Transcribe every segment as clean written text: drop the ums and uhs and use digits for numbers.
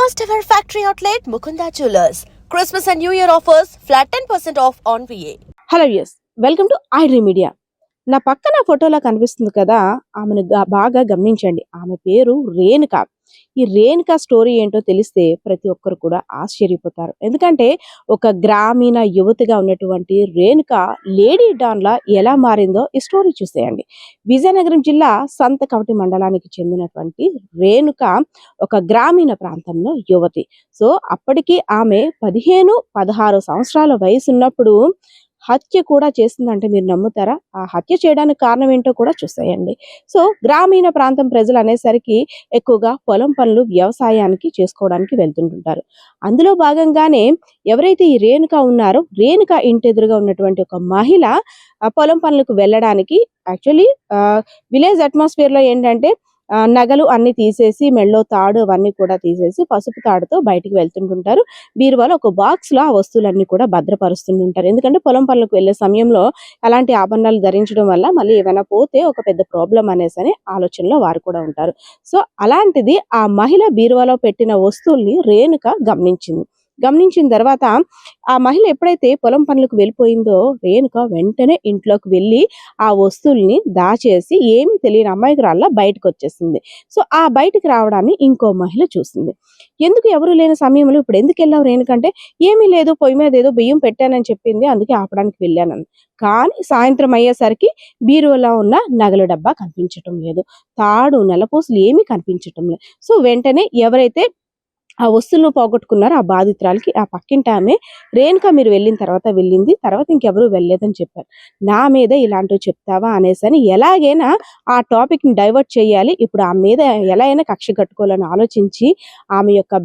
First ever factory outlet Mukunda Jewelers. Christmas and New Year offers flat 10% off on VA. Hello yes welcome to iDream media. నా పక్కన ఫోటోలో కనిపిస్తుంది కదా, ఆమెను బాగా గమనించండి. ఆమె పేరు రేణుక. ఈ రేణుక స్టోరీ ఏంటో తెలిస్తే ప్రతి ఒక్కరు కూడా ఆశ్చర్యపోతారు. ఎందుకంటే ఒక గ్రామీణ యువతిగా ఉన్నటువంటి రేణుక లేడీ డాన్లా ఎలా మారిందో ఈ స్టోరీ చూసేయండి. విజయనగరం జిల్లా సంతకవటి మండలానికి చెందినటువంటి రేణుక ఒక గ్రామీణ ప్రాంతంలో యువతి. సో అప్పటికి ఆమె 15-16 సంవత్సరాల వయసు ఉన్నప్పుడు హత్య కూడా చేసిందంటే మీరు నమ్ముతారా? ఆ హత్య చేయడానికి కారణం ఏంటో కూడా చూసేయండి. సో గ్రామీణ ప్రాంతం ప్రజలు అనేసరికి ఎక్కువగా పొలం పనులు, వ్యవసాయానికి చేసుకోవడానికి వెళ్తుంటుంటారు. అందులో భాగంగానే ఎవరైతే ఈ రేణుక ఉన్నారో, రేణుక ఇంటి ఎదురుగా ఉన్నటువంటి ఒక మహిళ పొలం పనులకు వెళ్ళడానికి యాక్చువల్లీ విలేజ్ అట్మాస్ఫియర్ లో ఏంటంటే నగలు అన్ని తీసేసి, మెళ్ళో తాడు అవన్నీ కూడా తీసేసి పసుపు తాడుతో బయటికి వెళ్తుంటుంటారు. బీరువాలో ఒక బాక్స్ లో ఆ వస్తువులన్నీ కూడా భద్రపరుస్తుంటారు. ఎందుకంటే పొలం పనులకు వెళ్లే సమయంలో అలాంటి ఆభరణాలు ధరించడం వల్ల మళ్ళీ ఏమైనా పోతే ఒక పెద్ద ప్రాబ్లం అనేసి ఆలోచనలో వారు కూడా ఉంటారు. సో అలాంటిది ఆ మహిళ బీరువాలో పెట్టిన వస్తువుల్ని రేణుక గమనించిన తర్వాత ఆ మహిళ ఎప్పుడైతే పొలం పనులకు వెళ్ళిపోయిందో, రేణుక వెంటనే ఇంట్లోకి వెళ్ళి ఆ వస్తువుల్ని దాచేసి ఏమీ తెలియని అమాయకురాల్లా బయటకు వచ్చేసింది. సో ఆ బయటికి రావడాన్ని ఇంకో మహిళ చూసింది. ఎందుకు ఎవరు లేని సమయంలో ఇప్పుడు ఎందుకు వెళ్ళావు రేణుక అంటే, ఏమీ లేదు, పొయ్యి మీద ఏదో బియ్యం పెట్టానని చెప్పింది, అందుకే ఆపడానికి వెళ్ళాను. కానీ సాయంత్రం అయ్యేసరికి బీరువాలో ఉన్న నగల డబ్బా కనిపించటం లేదు, తాడు, నెలపూసలు ఏమీ కనిపించటం లేదు. సో వెంటనే ఎవరైతే ఆ వస్తువులను పోగొట్టుకున్నారు ఆ బాధితురాలకి ఆ పక్కింటి ఆమె, రేణుక మీరు వెళ్ళిన తర్వాత ఇంకెవరు వెళ్ళలేదని చెప్పారు. నా మీద ఇలాంటివి చెప్తావా అనేసి ఎలాగైనా ఆ టాపిక్ ని డైవర్ట్ చేయాలి, ఇప్పుడు ఆమె మీద ఎలా అయినా కక్ష కట్టుకోవాలని ఆలోచించి ఆమె యొక్క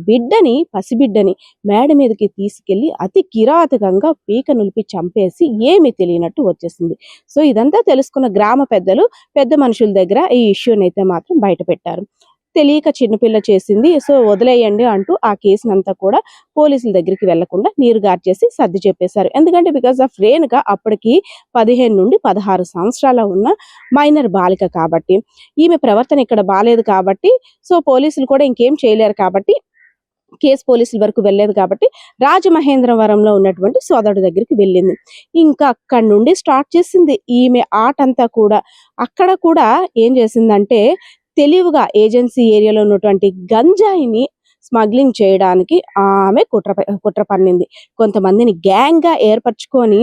పసిబిడ్డని మేడ మీదకి తీసుకెళ్లి అతి కిరాతకంగా పీక నులిపి చంపేసి ఏమీ తెలియనట్టు వచ్చేసింది. సో ఇదంతా తెలుసుకున్న గ్రామ పెద్ద మనుషుల దగ్గర ఈ ఇష్యూని అయితే మాత్రం బయట పెట్టారు. తెలియక చిన్నపిల్ల చేసింది, సో వదిలేయండి అంటూ ఆ కేసునంతా కూడా పోలీసుల దగ్గరికి వెళ్లకుండా నీరుగార్చేసి సర్ది చెప్పేశారు. ఎందుకంటే బికాస్ ఆఫ్ రేణుక అప్పటికి 15-16 సంవత్సరాల ఉన్న మైనర్ బాలిక కాబట్టి, ఈమె ప్రవర్తన ఇక్కడ బాలేదు కాబట్టి, సో పోలీసులు కూడా ఇంకేం చేయలేరు కాబట్టి, కేసు పోలీసుల వరకు వెళ్ళలేదు కాబట్టి రాజమహేంద్రవరంలో ఉన్నటువంటి సోదరుడి దగ్గరికి వెళ్ళింది. ఇంకా అక్కడి నుండి స్టార్ట్ చేసింది ఈమె ఆటంతా కూడా. అక్కడ కూడా ఏం చేసిందంటే, తెలివిగా ఏజెన్సీ ఏరియాలో ఉన్నటువంటి గంజాయిని స్మగ్లింగ్ చేయడానికి ఆమె కుట్ర పన్నింది. కొంతమందిని గ్యాంగ్ గా ఏర్పరచుకొని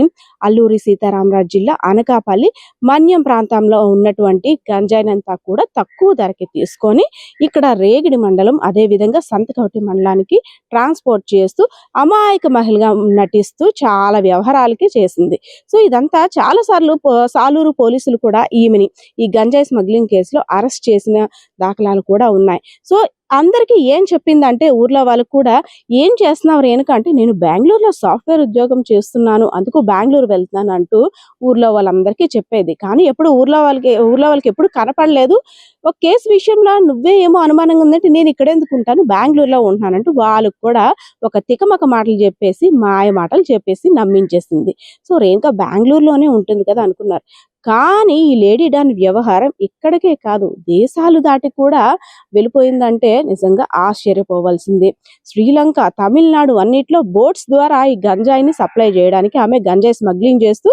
అల్లూరి సీతారామరాజు జిల్లా అనకాపల్లి మన్యం ప్రాంతంలో ఉన్నటువంటి గంజాయినంతా కూడా తక్కువ ధరకి తీసుకొని ఇక్కడ రేగిడి మండలం, అదే విధంగా సంతకవటి మండలానికి ట్రాన్స్పోర్ట్ చేస్తూ అమాయక మహిళగా నటిస్తూ చాలా వ్యవహారాలకి చేసింది. సో ఇదంతా చాలా సార్లు సాలూరు పోలీసులు కూడా ఈమెని ఈ గంజాయి స్మగ్లింగ్ కేసులో అరెస్ట్ చేసిన దాఖలాలు కూడా ఉన్నాయి. సో అందరికి ఏం చెప్పిందంటే, ఊర్లో వాళ్ళకు కూడా ఏం చేస్తున్నావు రేణుక అంటే, నేను బెంగళూరులో సాఫ్ట్వేర్ ఉద్యోగం చేస్తున్నాను, అందుకు బెంగళూరు వెళ్తున్నాను అంటూ ఊర్లో వాళ్ళందరికీ చెప్పేది. కానీ ఎప్పుడు ఊర్లో వాళ్ళకి ఎప్పుడు కనపడలేదు. ఒక కేసు విషయంలో నువ్వే ఏమో అనుమానంగా ఉందంటే, నేను ఇక్కడ ఎందుకు ఉంటాను, బెంగళూరులో ఉంటున్నానంటూ వాళ్ళకు కూడా ఒక తికమక మాటలు చెప్పేసి, మాయ మాటలు చెప్పేసి నమ్మించేసింది. సో రేణుక బెంగళూరులోనే ఉంటుంది కదా అనుకున్నారు. కానీ ఈ లేడీ డాన్ వ్యవహారం ఇక్కడికే కాదు, దేశాలు దాటి కూడా వెళ్ళిపోయిందంటే నిజంగా ఆశ్చర్యపోవాల్సిందే. శ్రీలంక, తమిళనాడు అన్నిట్లో బోట్స్ ద్వారా ఈ గంజాయిని సప్లై చేయడానికి, ఆమె గంజాయి స్మగ్లింగ్ చేస్తూ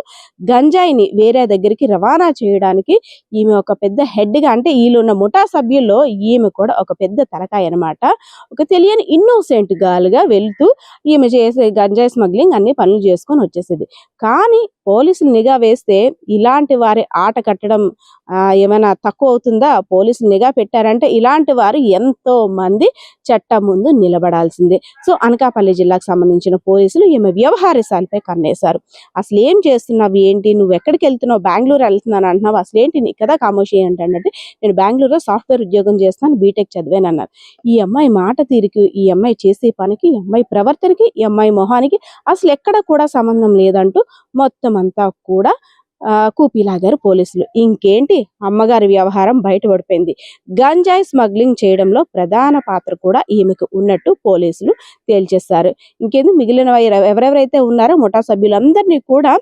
గంజాయిని వేరే దగ్గరికి రవాణా చేయడానికి ఈమె ఒక పెద్ద హెడ్గా, అంటే వీళ్ళున్న ముఠా సభ్యుల్లో ఈమె కూడా ఒక పెద్ద తలకాయ అనమాట. ఒక తెలియని ఇన్నోసెంట్ గాలుగా వెళ్తూ ఈమె చేసే గంజాయి స్మగ్లింగ్ అన్ని పనులు చేసుకొని వచ్చేసేది. కానీ పోలీసులు నిఘా వేస్తే ఇలాంటి వారి ఆట కట్టడం ఏమైనా తక్కువ అవుతుందా? పోలీసులు నిఘా పెట్టారంటే ఇలాంటి వారు ఎంతో మంది చట్టం ముందు నిలబడాల్సిందే. సో అనకాపల్లి జిల్లాకు సంబంధించిన పోలీసులు ఈమె వ్యవహారశాలపై కన్నేశారు. అసలు ఏం చేస్తున్నావు, ఏంటి, నువ్వు ఎక్కడికి వెళ్తున్నావు, బెంగళూరు వెళ్తున్నాను అంటున్నావు, అసలు ఏంటి నీ కదా కామోషి అంటే, నేను బెంగళూరులో సాఫ్ట్వేర్ ఉద్యోగం చేస్తాను, బీటెక్ చదివాను అన్నారు. ఈ అమ్మాయి మాట తీరుకి, ఈ అమ్మాయి చేసే పనికి, ఈ అమ్మాయి ప్రవర్తనకి, ఈ అమ్మాయి మొహానికి అసలు ఎక్కడ కూడా సంబంధం లేదంటూ మొత్తం అంతా కూడా కూపీలాగారు పోలీసులు. ఇంకేంటి, అమ్మగారి వ్యవహారం బయటపడిపోయింది. గంజాయి స్మగ్లింగ్ చేయడంలో ప్రధాన పాత్ర కూడా ఈమెకు ఉన్నట్టు పోలీసులు తేల్చేశారు. ఇంకేంది, మిగిలిన ఎవరెవరైతే ఉన్నారో ముఠా సభ్యులందరినీ కూడా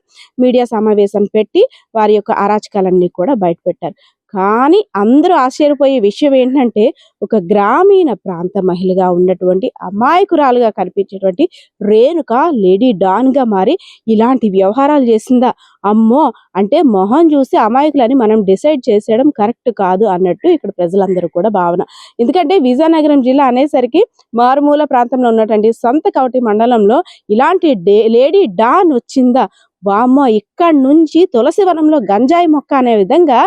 మీడియా సమావేశం పెట్టి వారి యొక్క అరాచకాలన్నీ కూడా బయటపెట్టారు. కానీ అందరూ ఆశ్చర్యపోయే విషయం ఏంటంటే ఒక గ్రామీణ ప్రాంత మహిళగా ఉన్నటువంటి అమాయకురాలుగా కనిపించేటువంటి రేణుక లేడీ డాన్ గా మారి ఇలాంటి వ్యవహారాలు చేసిందా, అమ్మో అంటే మొహం చూసి అమాయకులని మనం డిసైడ్ చేసేయడం కరెక్ట్ కాదు అన్నట్టు ఇక్కడ ప్రజలందరూ కూడా భావన. ఎందుకంటే విజయనగరం జిల్లా అనేసరికి మారుమూల ప్రాంతంలో ఉన్నటువంటి సంతకవటి మండలంలో ఇలాంటి లేడీ డాన్ వచ్చిందా, వామ్మో ఇక్కడి నుంచి తులసివనంలో గంజాయి మొక్క అనే విధంగా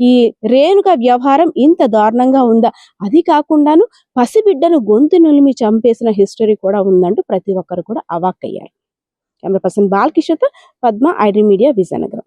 ఈ రేణుక వ్యవహారం ఇంత దారుణంగా ఉందా, అది కాకుండాను పసిబిడ్డను గొంతు నులిమి చంపేసిన హిస్టరీ కూడా ఉందంటూ ప్రతి ఒక్కరు కూడా అవాక్కయ్యారు. కెమెరా పర్సన్ బాలకిషోర్తో పద్మ, ఐడ్రీ మీడియా, విజయనగరం.